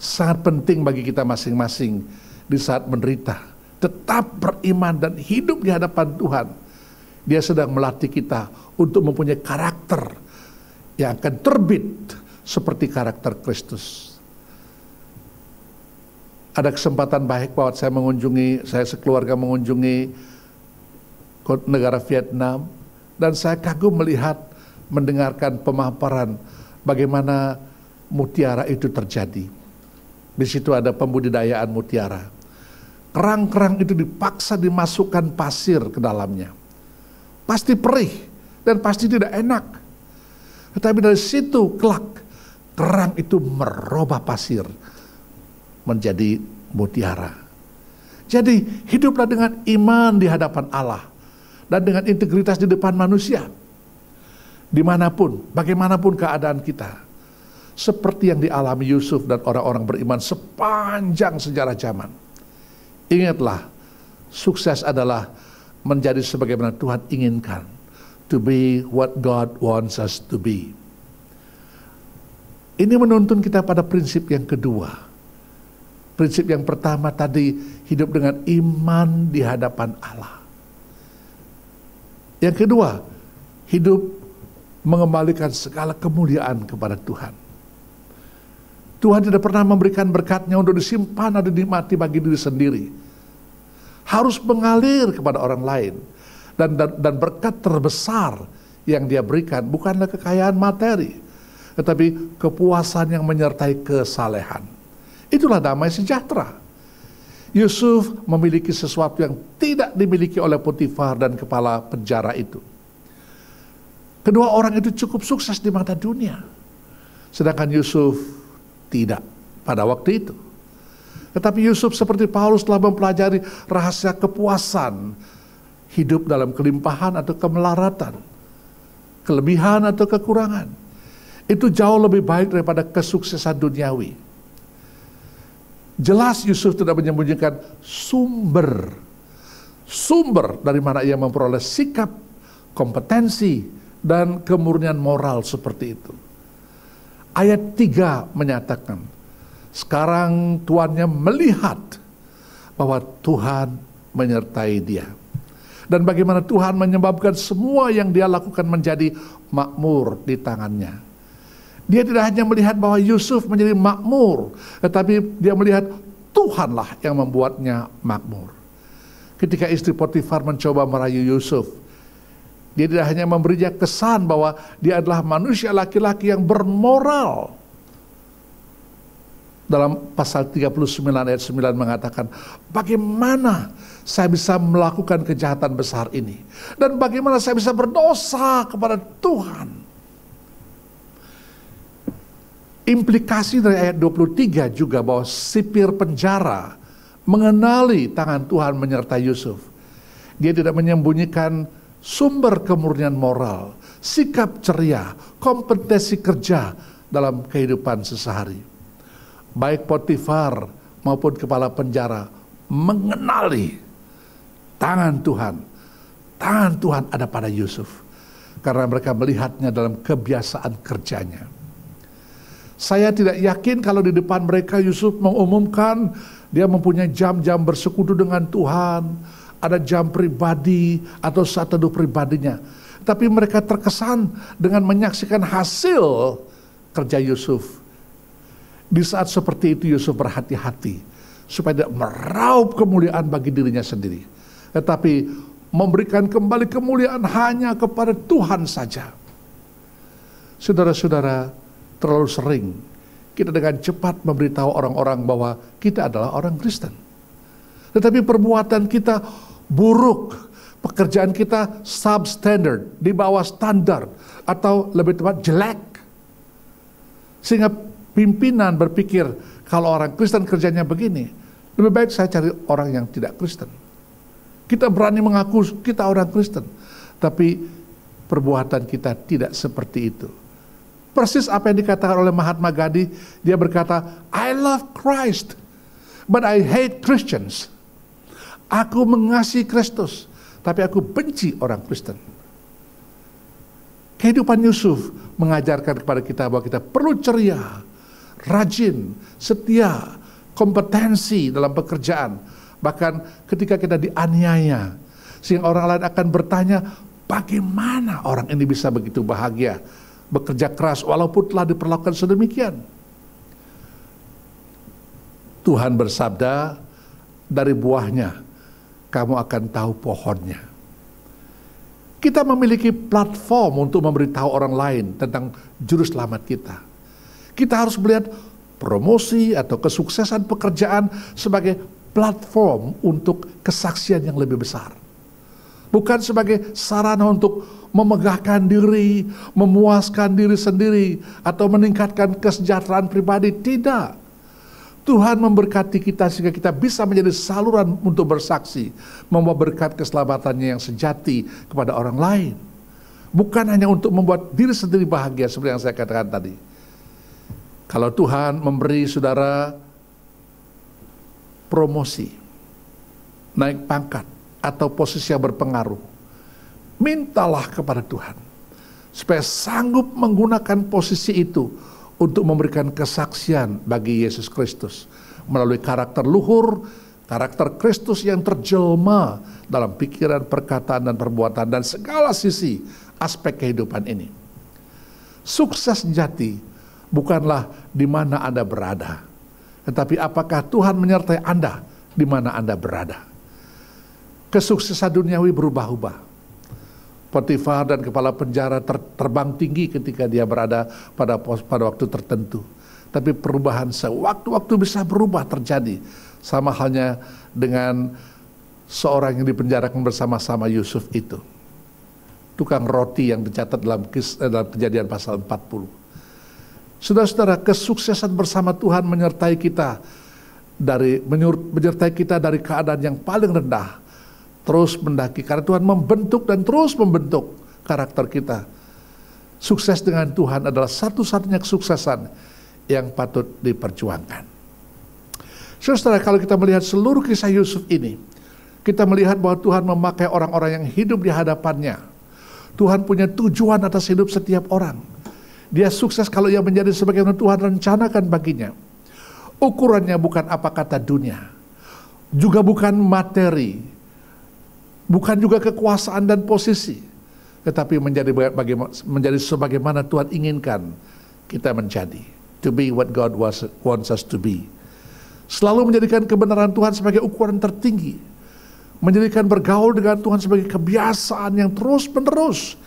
Sangat penting bagi kita masing-masing di saat menderita, tetap beriman dan hidup di hadapan Tuhan. Dia sedang melatih kita untuk mempunyai karakter yang akan terbit seperti karakter Kristus. Ada kesempatan baik bahwa saya sekeluarga mengunjungi negara Vietnam, dan saya kagum melihat, mendengarkan pemaparan bagaimana mutiara itu terjadi. Di situ ada pembudidayaan mutiara. Kerang-kerang itu dipaksa dimasukkan pasir ke dalamnya. Pasti perih dan pasti tidak enak. Tetapi dari situ kelak kerang itu merubah pasir menjadi mutiara. Jadi hiduplah dengan iman di hadapan Allah dan dengan integritas di depan manusia. Dimanapun, bagaimanapun keadaan kita. Seperti yang dialami Yusuf dan orang-orang beriman sepanjang sejarah zaman. Ingatlah, sukses adalah menjadi sebagaimana Tuhan inginkan. To be what God wants us to be. Ini menuntun kita pada prinsip yang kedua. Prinsip yang pertama tadi, hidup dengan iman di hadapan Allah. Yang kedua, hidup mengembalikan segala kemuliaan kepada Tuhan. Tuhan tidak pernah memberikan berkat-Nya untuk disimpan atau dinikmati bagi diri sendiri. Harus mengalir kepada orang lain. Dan berkat terbesar yang Dia berikan bukanlah kekayaan materi, tetapi kepuasan yang menyertai kesalehan. Itulah damai sejahtera. Yusuf memiliki sesuatu yang tidak dimiliki oleh Potifar dan kepala penjara itu. Kedua orang itu cukup sukses di mata dunia, sedangkan Yusuf tidak pada waktu itu. Tetapi Yusuf seperti Paulus telah mempelajari rahasia kepuasan hidup dalam kelimpahan atau kemelaratan, kelebihan atau kekurangan. Itu jauh lebih baik daripada kesuksesan duniawi. Jelas Yusuf tidak menyembunyikan sumber dari mana ia memperoleh sikap, kompetensi, dan kemurnian moral seperti itu. Ayat 3 menyatakan, sekarang tuannya melihat bahwa Tuhan menyertai dia. Dan bagaimana Tuhan menyebabkan semua yang dia lakukan menjadi makmur di tangannya. Dia tidak hanya melihat bahwa Yusuf menjadi makmur, tetapi dia melihat Tuhanlah yang membuatnya makmur. Ketika istri Potifar mencoba merayu Yusuf, dia tidak hanya memberinya kesan bahwa dia adalah manusia laki-laki yang bermoral. Dalam pasal 39 ayat 9 mengatakan, bagaimana saya bisa melakukan kejahatan besar ini? Dan bagaimana saya bisa berdosa kepada Tuhan? Implikasi dari ayat 23 juga bahwa sipir penjara mengenali tangan Tuhan menyertai Yusuf. Dia tidak menyembunyikan sumber kemurnian moral, sikap ceria, kompetensi kerja dalam kehidupan sehari-hari. Baik Potifar maupun kepala penjara mengenali tangan Tuhan. Tangan Tuhan ada pada Yusuf karena mereka melihatnya dalam kebiasaan kerjanya. Saya tidak yakin kalau di depan mereka Yusuf mengumumkan dia mempunyai jam-jam bersekutu dengan Tuhan, ada jam pribadi atau saat teduh pribadinya. Tapi mereka terkesan dengan menyaksikan hasil kerja Yusuf. Di saat seperti itu Yusuf berhati-hati supaya tidak meraup kemuliaan bagi dirinya sendiri, tetapi memberikan kembali kemuliaan hanya kepada Tuhan saja. Saudara-saudara, terlalu sering kita dengan cepat memberitahu orang-orang bahwa kita adalah orang Kristen. Tetapi perbuatan kita buruk, pekerjaan kita substandard, di bawah standar, atau lebih tepat jelek. Sehingga pimpinan berpikir, kalau orang Kristen kerjanya begini, lebih baik saya cari orang yang tidak Kristen. Kita berani mengaku kita orang Kristen, tapi perbuatan kita tidak seperti itu. Persis apa yang dikatakan oleh Mahatma Gandhi. Dia berkata, I love Christ, but I hate Christians. Aku mengasihi Kristus, tapi aku benci orang Kristen. Kehidupan Yusuf mengajarkan kepada kita bahwa kita perlu ceria, rajin, setia, kompetensi dalam pekerjaan. Bahkan ketika kita dianiaya, sehingga orang lain akan bertanya, bagaimana orang ini bisa begitu bahagia, bekerja keras walaupun telah diperlakukan sedemikian. Tuhan bersabda, dari buahnya kamu akan tahu pohonnya. Kita memiliki platform untuk memberitahu orang lain tentang juru selamat kita. Kita harus melihat promosi atau kesuksesan pekerjaan sebagai platform untuk kesaksian yang lebih besar. Bukan sebagai sarana untuk memegahkan diri, memuaskan diri sendiri, atau meningkatkan kesejahteraan pribadi. Tidak. Tuhan memberkati kita sehingga kita bisa menjadi saluran untuk bersaksi, membawa berkat keselamatannya yang sejati kepada orang lain. Bukan hanya untuk membuat diri sendiri bahagia seperti yang saya katakan tadi. Kalau Tuhan memberi saudara promosi, naik pangkat, atau posisi yang berpengaruh, mintalah kepada Tuhan supaya sanggup menggunakan posisi itu untuk memberikan kesaksian bagi Yesus Kristus melalui karakter luhur, karakter Kristus yang terjelma dalam pikiran, perkataan, dan perbuatan, dan segala sisi aspek kehidupan ini. Sukses sejati bukanlah di mana Anda berada, tetapi apakah Tuhan menyertai Anda di mana Anda berada. Kesuksesan duniawi berubah-ubah. Potifar dan kepala penjara terbang tinggi ketika dia berada pada waktu tertentu. Tapi perubahan sewaktu-waktu bisa berubah terjadi. Sama halnya dengan seorang yang dipenjarakan bersama-sama Yusuf itu. Tukang roti yang dicatat dalam Kejadian pasal 40. Saudara-saudara, kesuksesan bersama Tuhan menyertai kita dari keadaan yang paling rendah, terus mendaki, karena Tuhan membentuk dan terus membentuk karakter kita. Sukses dengan Tuhan adalah satu-satunya kesuksesan yang patut diperjuangkan. Saudara, kalau kita melihat seluruh kisah Yusuf ini, kita melihat bahwa Tuhan memakai orang-orang yang hidup di hadapannya. Tuhan punya tujuan atas hidup setiap orang. Dia sukses kalau ia menjadi sebagaimana Tuhan rencanakan baginya. Ukurannya bukan apa kata dunia, juga bukan materi, bukan juga kekuasaan dan posisi, tetapi menjadi sebagaimana Tuhan inginkan kita menjadi. To be what God wants us to be. Selalu menjadikan kebenaran Tuhan sebagai ukuran tertinggi. Menjadikan bergaul dengan Tuhan sebagai kebiasaan yang terus-menerus,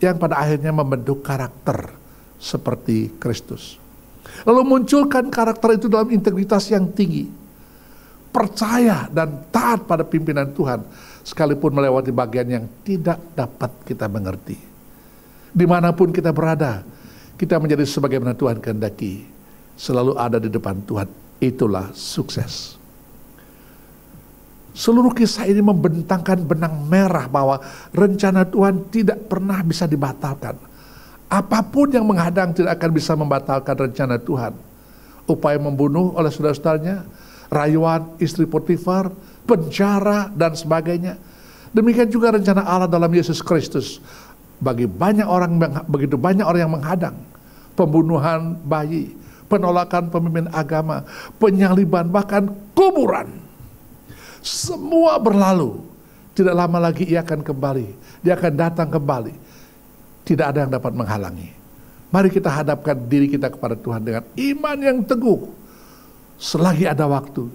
yang pada akhirnya membentuk karakter seperti Kristus. Lalu munculkan karakter itu dalam integritas yang tinggi, percaya dan taat pada pimpinan Tuhan, sekalipun melewati bagian yang tidak dapat kita mengerti. Dimanapun kita berada, kita menjadi sebagaimana Tuhan kehendaki, selalu ada di depan Tuhan. Itulah sukses. Seluruh kisah ini membentangkan benang merah bahwa rencana Tuhan tidak pernah bisa dibatalkan. Apapun yang menghadang tidak akan bisa membatalkan rencana Tuhan. Upaya membunuh oleh saudara-saudaranya, rayuan istri Potifar, penjara, dan sebagainya. Demikian juga rencana Allah dalam Yesus Kristus. Begitu banyak orang yang menghadang. Pembunuhan bayi, penolakan pemimpin agama, penyaliban, bahkan kuburan. Semua berlalu. Tidak lama lagi ia akan kembali. Dia akan datang kembali. Tidak ada yang dapat menghalangi. Mari kita hadapkan diri kita kepada Tuhan dengan iman yang teguh. Selagi ada waktu,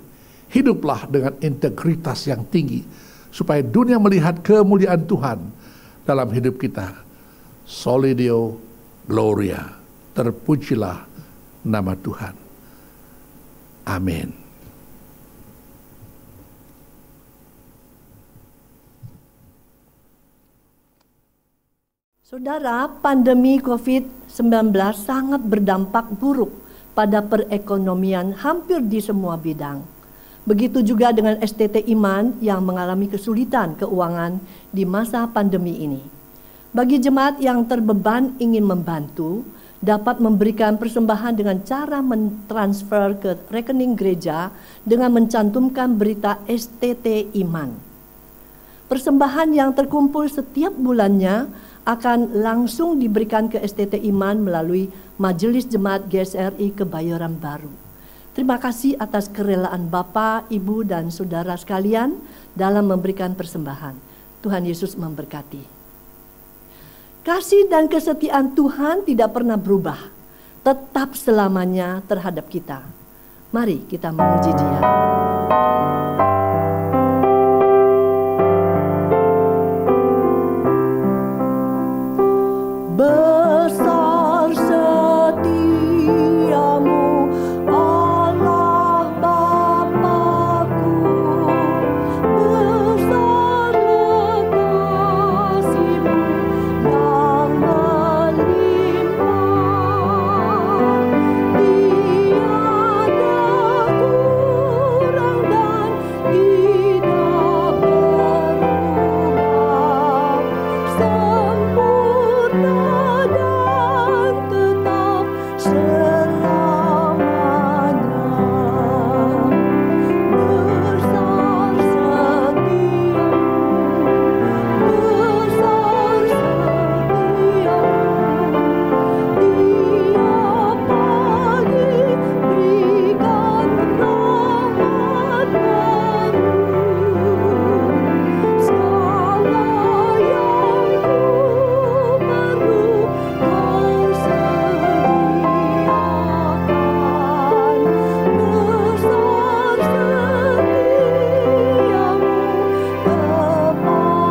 hiduplah dengan integritas yang tinggi, supaya dunia melihat kemuliaan Tuhan dalam hidup kita. Soli Deo Gloria. Terpujilah nama Tuhan. Amin. Saudara, pandemi COVID-19 sangat berdampak buruk pada perekonomian hampir di semua bidang. Begitu juga dengan STT Iman yang mengalami kesulitan keuangan di masa pandemi ini. Bagi jemaat yang terbeban ingin membantu, dapat memberikan persembahan dengan cara mentransfer ke rekening gereja dengan mencantumkan berita STT Iman. Persembahan yang terkumpul setiap bulannya akan langsung diberikan ke STT Iman melalui Majelis Jemaat GSRI Kebayoran Baru. Terima kasih atas kerelaan Bapak, Ibu, dan saudara sekalian dalam memberikan persembahan. Tuhan Yesus memberkati. Kasih dan kesetiaan Tuhan tidak pernah berubah, tetap selamanya terhadap kita. Mari kita memuji Dia. Besar setiamu, Allah Bapa-Ku, besarlah kasih-Mu yang melimpah. Tiada kurang dan tidak berubah, sempurna dan tetap selamanya. Besar setiamu, besar setiamu, tiap pagi berikan rahmat baru. Segala yang ku perlu Kau sediakan. Besar setiamu kepadaku.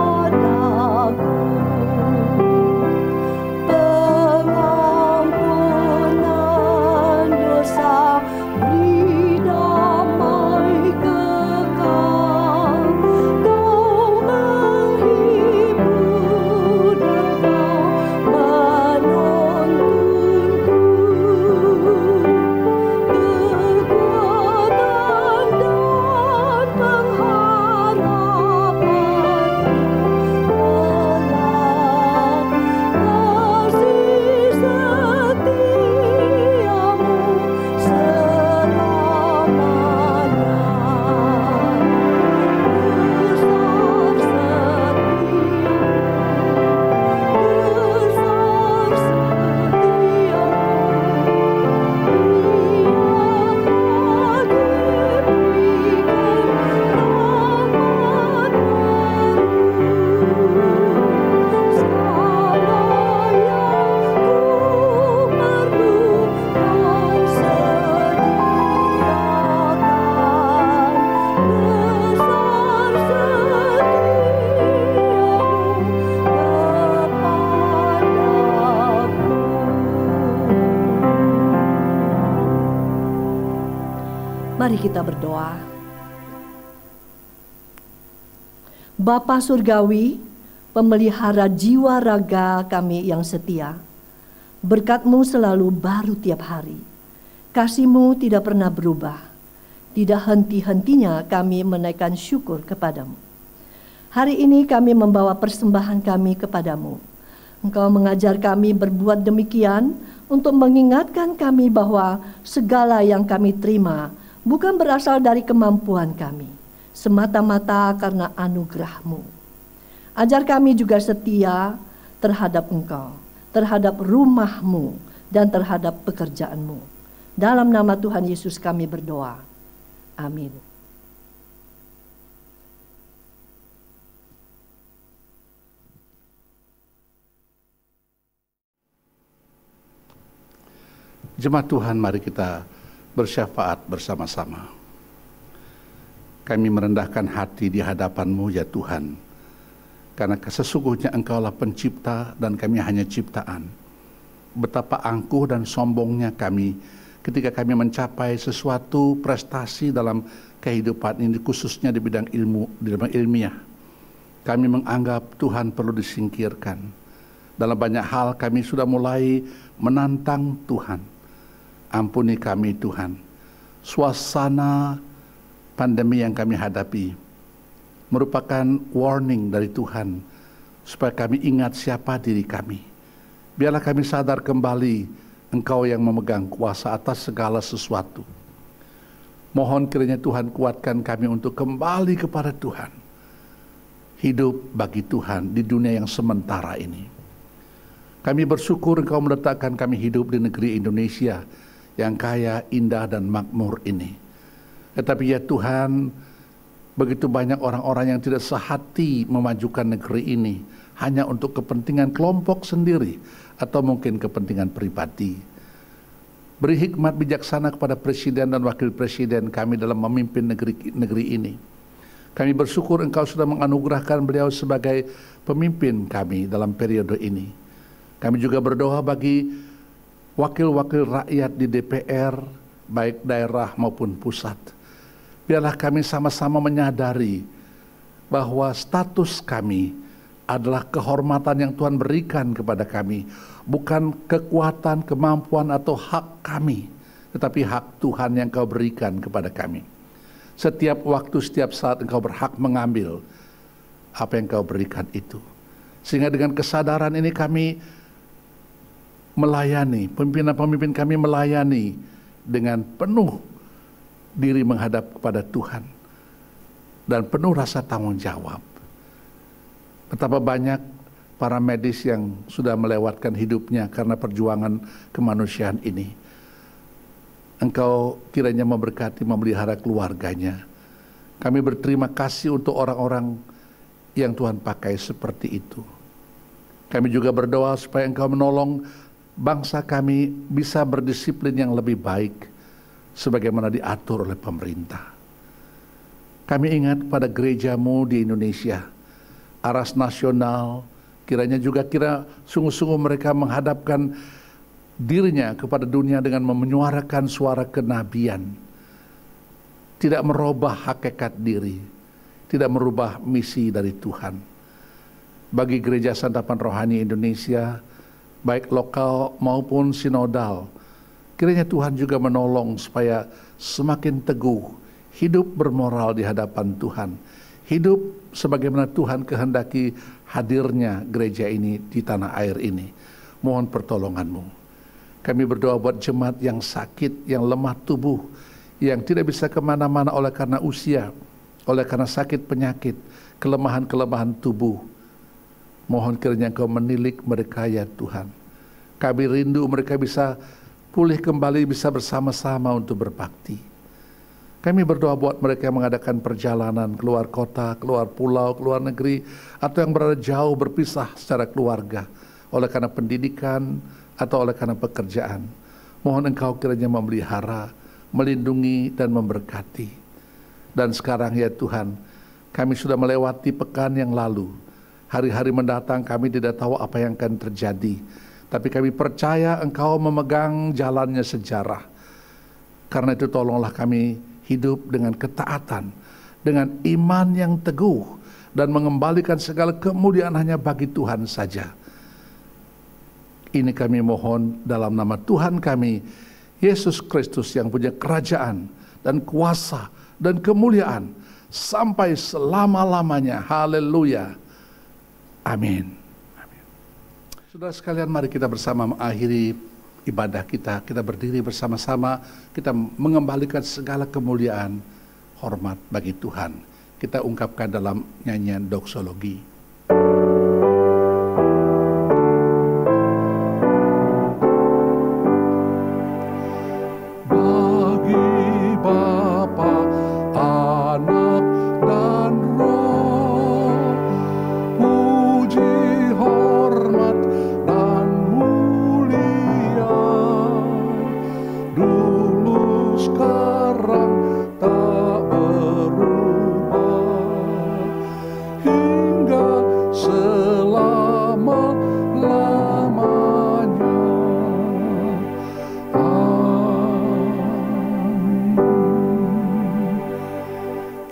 Pengampunan dosa, beri damai kekal. Kau menghibur dan Kau menuntunku. Kekuatan dan pengharapanku kelak. Kasih setiamu selamanya. Besar setiamu, besar Mari kita berdoa. Bapa Surgawi, pemelihara jiwa raga kami yang setia, berkat-Mu selalu baru tiap hari. Kasih-Mu tidak pernah berubah. Tidak henti-hentinya kami menaikkan syukur kepadamu. Hari ini kami membawa persembahan kami kepadamu. Engkau mengajar kami berbuat demikian untuk mengingatkan kami bahwa segala yang kami terima bukan berasal dari kemampuan kami, semata-mata karena anugerah-Mu. Ajar kami juga setia terhadap Engkau, terhadap rumah-Mu, dan terhadap pekerjaan-Mu. Dalam nama Tuhan Yesus kami berdoa. Amin. Jemaat Tuhan, mari kita bersyafaat bersama-sama. Kami merendahkan hati di hadapan-Mu ya Tuhan, karena sesungguhnya Engkaulah pencipta dan kami hanya ciptaan. Betapa angkuh dan sombongnya kami ketika kami mencapai sesuatu prestasi dalam kehidupan ini, khususnya di bidang ilmu, di bidang ilmiah. Kami menganggap Tuhan perlu disingkirkan. Dalam banyak hal kami sudah mulai menantang Tuhan. Ampuni kami Tuhan. Suasana pandemi yang kami hadapi merupakan warning dari Tuhan supaya kami ingat siapa diri kami. Biarlah kami sadar kembali Engkau yang memegang kuasa atas segala sesuatu. Mohon kiranya Tuhan kuatkan kami untuk kembali kepada Tuhan. Hidup bagi Tuhan di dunia yang sementara ini. Kami bersyukur Engkau meletakkan kami hidup di negeri Indonesia yang kaya, indah, dan makmur ini. Tetapi ya Tuhan, begitu banyak orang-orang yang tidak sehati memajukan negeri ini hanya untuk kepentingan kelompok sendiri atau mungkin kepentingan pribadi. Beri hikmat bijaksana kepada Presiden dan Wakil Presiden kami dalam memimpin negeri ini. Kami bersyukur Engkau sudah menganugerahkan beliau sebagai pemimpin kami dalam periode ini. Kami juga berdoa bagi wakil-wakil rakyat di DPR, baik daerah maupun pusat. Biarlah kami sama-sama menyadari bahwa status kami adalah kehormatan yang Tuhan berikan kepada kami, bukan kekuatan, kemampuan atau hak kami, tetapi hak Tuhan yang Kau berikan kepada kami. Setiap waktu, setiap saat Engkau berhak mengambil apa yang Kau berikan itu. Sehingga dengan kesadaran ini kami melayani, pimpinan-pemimpin kami melayani dengan penuh diri menghadap kepada Tuhan dan penuh rasa tanggung jawab. Betapa banyak para medis yang sudah melewatkan hidupnya karena perjuangan kemanusiaan ini. Engkau kiranya memberkati, memelihara keluarganya. Kami berterima kasih untuk orang-orang yang Tuhan pakai seperti itu. Kami juga berdoa supaya Engkau menolong bangsa kami bisa berdisiplin yang lebih baik sebagaimana diatur oleh pemerintah. Kami ingat pada gereja-Mu di Indonesia, Aras Nasional, kiranya juga sungguh-sungguh mereka menghadapkan dirinya kepada dunia dengan menyuarakan suara kenabian, tidak merubah hakikat diri, tidak merubah misi dari Tuhan. Bagi Gereja Santapan Rohani Indonesia, baik lokal maupun sinodal, kiranya Tuhan juga menolong supaya semakin teguh, hidup bermoral di hadapan Tuhan, hidup sebagaimana Tuhan kehendaki hadirnya gereja ini di tanah air ini. Mohon pertolongan-Mu. Kami berdoa buat jemaat yang sakit, yang lemah tubuh, yang tidak bisa kemana-mana oleh karena usia, oleh karena sakit penyakit, kelemahan-kelemahan tubuh. Mohon kiranya Engkau menilik mereka ya Tuhan. Kami rindu mereka bisa pulih kembali, bisa bersama-sama untuk berbakti. Kami berdoa buat mereka yang mengadakan perjalanan keluar kota, keluar pulau, keluar negeri, atau yang berada jauh berpisah secara keluarga, oleh karena pendidikan, atau oleh karena pekerjaan. Mohon Engkau kiranya memelihara, melindungi, dan memberkati. Dan sekarang ya Tuhan, kami sudah melewati pekan yang lalu. Hari-hari mendatang kami tidak tahu apa yang akan terjadi. Tapi kami percaya Engkau memegang jalannya sejarah. Karena itu tolonglah kami hidup dengan ketaatan, dengan iman yang teguh, dan mengembalikan segala kemuliaan hanya bagi Tuhan saja. Ini kami mohon dalam nama Tuhan kami, Yesus Kristus yang punya kerajaan dan kuasa dan kemuliaan sampai selama-lamanya. Haleluya. Amin. Saudara sekalian, mari kita bersama mengakhiri ibadah kita. Kita berdiri bersama-sama, kita mengembalikan segala kemuliaan, hormat bagi Tuhan. Kita ungkapkan dalam nyanyian doksologi.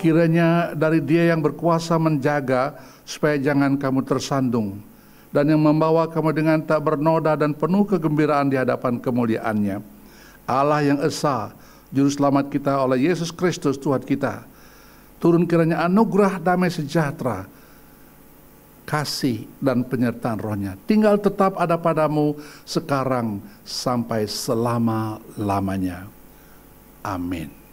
Kiranya dari Dia yang berkuasa menjaga supaya jangan kamu tersandung, dan yang membawa kamu dengan tak bernoda dan penuh kegembiraan di hadapan kemuliaan-Nya. Allah yang esa, Juru Selamat kita oleh Yesus Kristus Tuhan kita. Turun kiranya anugerah damai sejahtera, kasih dan penyertaan Roh-Nya tinggal tetap ada padamu sekarang sampai selama-lamanya. Amin.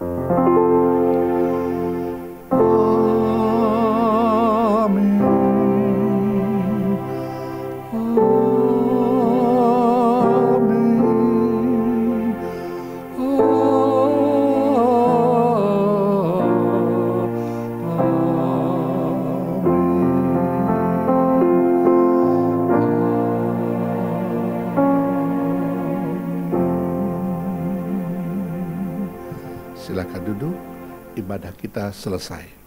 Silakan duduk, ibadah kita selesai.